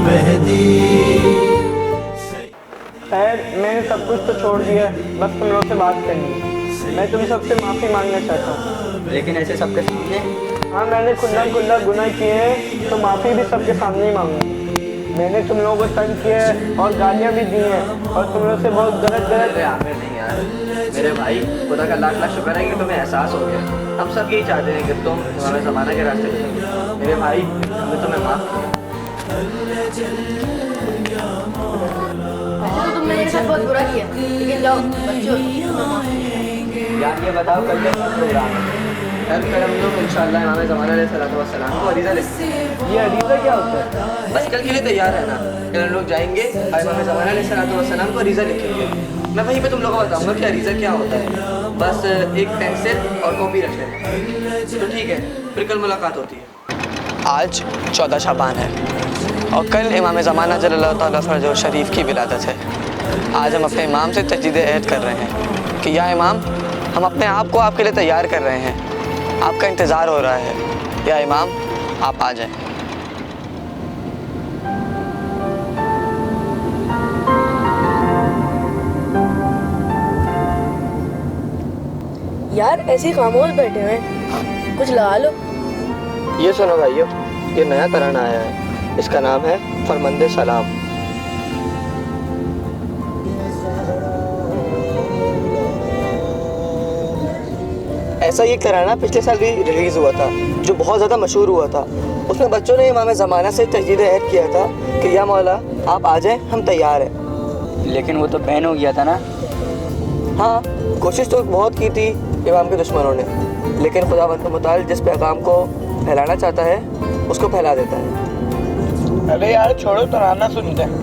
मेहदी। खैर, मैंने सब कुछ तो छोड़ दिया, बस तुम लोग से बात करनी है। मैं तुम सबसे माफ़ी मांगना चाहता हूँ। लेकिन ऐसे सबके सामने? हाँ, मैंने खुला खुला गुनाह किए हैं, तो माफ़ी भी सबके सामने ही मांगूंगा। मैंने तुम लोगों को तंग किया है और गालियाँ भी दी हैं, और तुम लोग से बहुत गलत अरे आमिर नहीं यार, मेरे भाई, खुदा का लाख लाख शुक्र है कि तुम्हें एहसास हो गया। हम सब यही चाहते हैं कि तुम हमारे ज़माना के रास्ते पे चलो। मेरे भाई, हमने तुम्हें माफ़ किया। वैसे तो तुमने मेरे साथ बहुत बुरा किया, लेकिन जाओ बच्चों, यार ये बताओ कल क्या प्रोग्राम है? कल हम लोग इंशाल्लाह इमाम ज़माना अलैहिस्सलाम को अरीज़ा लिखेंगे। ये अरीज़ा क्या होता है? बस कल के लिए तैयार है ना? कल हम लोग जाएंगे और इमाम ज़माना अलैहिस्सलाम को अरीज़ा लिखेंगे। मैं वहीं पे तुम लोगों को बताऊंगा कि अरीज़ा क्या होता है। बस एक पेंसिल और कॉपी रख लेना, तो ठीक है? फिर कल मुलाकात होती है। आज 14 शाबान है और कल इमाम ज़माना जल्लल्लाहु तआला फ़रजहु शरीफ की विलादत है। आज हम अपने इमाम से तजदीद अहद कर रहे हैं कि या इमाम, हम अपने आप को आपके लिए तैयार कर रहे हैं, आपका इंतज़ार हो रहा है। या इमाम, आप आ जाएं। यार ऐसे ही खामोश बैठे हुए हैं, कुछ लगा लो। ये सुनो भाइयों, ये नया तराना आया है, इसका नाम है फरमंदे सलाम। ऐसा ये तराना पिछले साल भी रिलीज़ हुआ था, जो बहुत ज़्यादा मशहूर हुआ था। उसमें बच्चों ने इमाम ज़माना से तजदीद अहद किया था कि या मौला, आप आ जाएं, हम तैयार हैं। लेकिन वो तो बैन हो गया था ना? हाँ, कोशिश तो बहुत की थी इमाम के दुश्मनों ने, लेकिन खुदावंद मुताल जिस पैगाम को फैलाना चाहता है उसको फैला देता है। अरे यार छोड़ो, तराना सुनते हैं।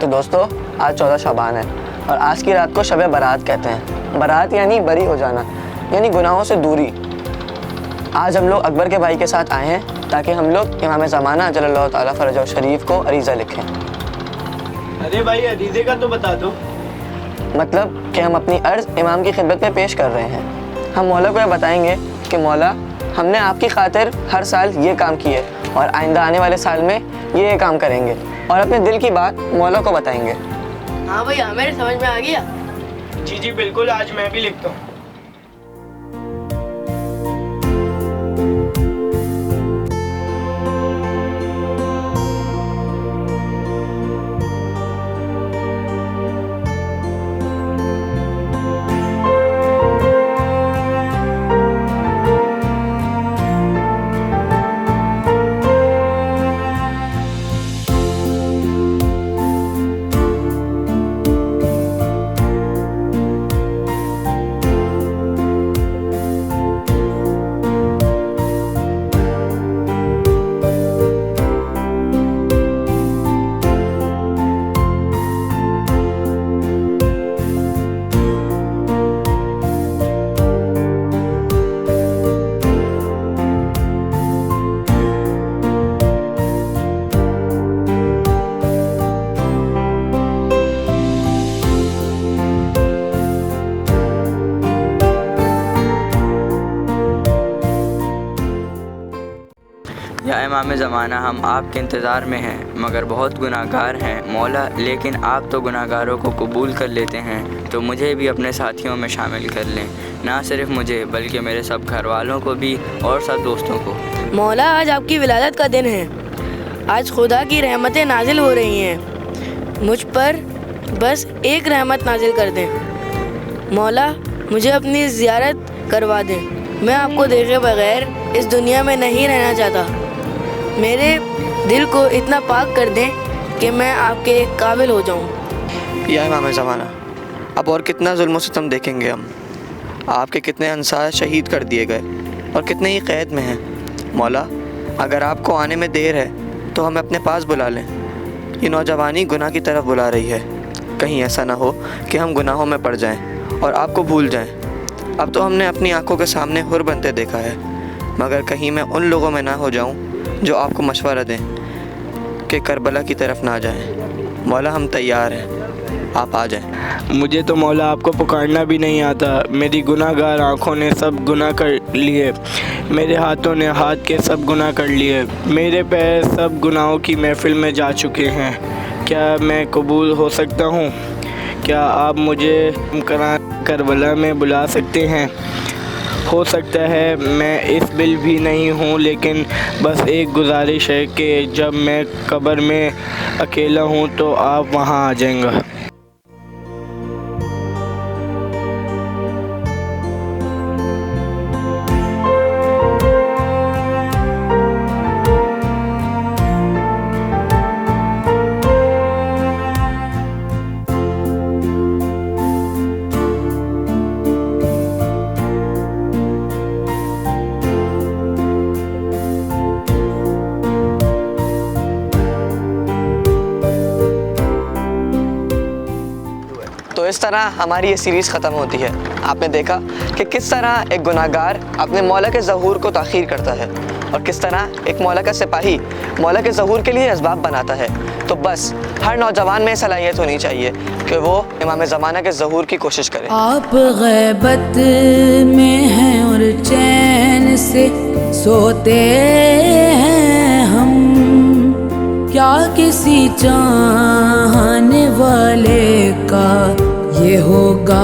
तो दोस्तों, आज 14 शाबान है और आज की रात को शब बारात कहते हैं। बारात यानी बरी हो जाना, यानी गुनाहों से दूरी। आज हम लोग अकबर के भाई के साथ आए हैं ताकि हम लोग इमाम ज़माना जल्लल्लाहु तआला फ़रजहु शरीफ को अरीज़ा लिखें। अरे भाई, अरीज़े का तो बता दो। मतलब कि हम अपनी अर्ज़ इमाम की खिदमत में पेश कर रहे हैं। हम मौला को यह बताएंगे कि मौला, हमने आपकी खातिर हर साल ये काम किए और आइंदा आने वाले साल में ये काम करेंगे, और अपने दिल की बात मौला को बताएंगे। हाँ भैया, मेरे समझ में आ गया। जी जी बिल्कुल, आज मैं भी लिखता हूँ। इमाम ज़माना हम आपके इंतज़ार में हैं मगर बहुत गुनाहगार हैं मौला, लेकिन आप तो गुनाहगारों को कबूल कर लेते हैं, तो मुझे भी अपने साथियों में शामिल कर लें, ना सिर्फ मुझे बल्कि मेरे सब घर वालों को भी और सब दोस्तों को। मौला, आज आपकी विलादत का दिन है। आज खुदा की रहमतें नाजिल हो रही हैं। मुझ पर बस एक रहमत नाजिल कर दें। मौला, मुझे अपनी ज़ियारत करवा दें। मैं आपको देखे बगैर इस दुनिया में नहीं रहना चाहता। मेरे दिल को इतना पाक कर दें कि मैं आपके काबिल हो जाऊं। या इमाम ज़माना, अब और कितना जुल्म सितम देखेंगे हम। आपके कितने अंसार शहीद कर दिए गए और कितने ही कैद में हैं। मौला, अगर आपको आने में देर है तो हमें अपने पास बुला लें। ये नौजवानी गुनाह की तरफ बुला रही है। कहीं ऐसा ना हो कि हम गुनाहों में पड़ जाएं और आपको भूल जाएं। अब तो हमने अपनी आंखों के सामने हुर बनते देखा है, मगर कहीं मैं उन लोगों में ना हो जाऊं जो आपको मशवरा दें कि करबला की तरफ ना जाएं। मौला, हम तैयार हैं, आप आ जाएं। मुझे तो मौला आपको पुकारना भी नहीं आता। मेरी गुनाहगार आँखों ने सब गुनाह कर लिए, मेरे हाथों ने हाथ के सब गुनाह कर लिए, मेरे पैर सब गुनाहों की महफिल में जा चुके हैं। क्या मैं कबूल हो सकता हूँ? क्या आप मुझे करबला में बुला सकते हैं? हो सकता है मैं इस बिल भी नहीं हूँ, लेकिन बस एक गुजारिश है कि जब मैं कब्र में अकेला हूँ तो आप वहाँ आ जाएंगे। तो इस तरह हमारी ये सीरीज़ ख़त्म होती है। आपने देखा कि किस तरह एक गुनाहगार अपने मौला के ज़हूर को ताख़ीर करता है और किस तरह एक मौला का सिपाही मौला के ज़हूर के लिए असबाब बनाता है। तो बस हर नौजवान में सलाहियत होनी चाहिए कि वो इमाम ज़माना के ज़हूर की कोशिश करे। आप ग़ैबत में हैं और चैन से सोते हैं हम, क्या किसी चाहने वाले का ये होगा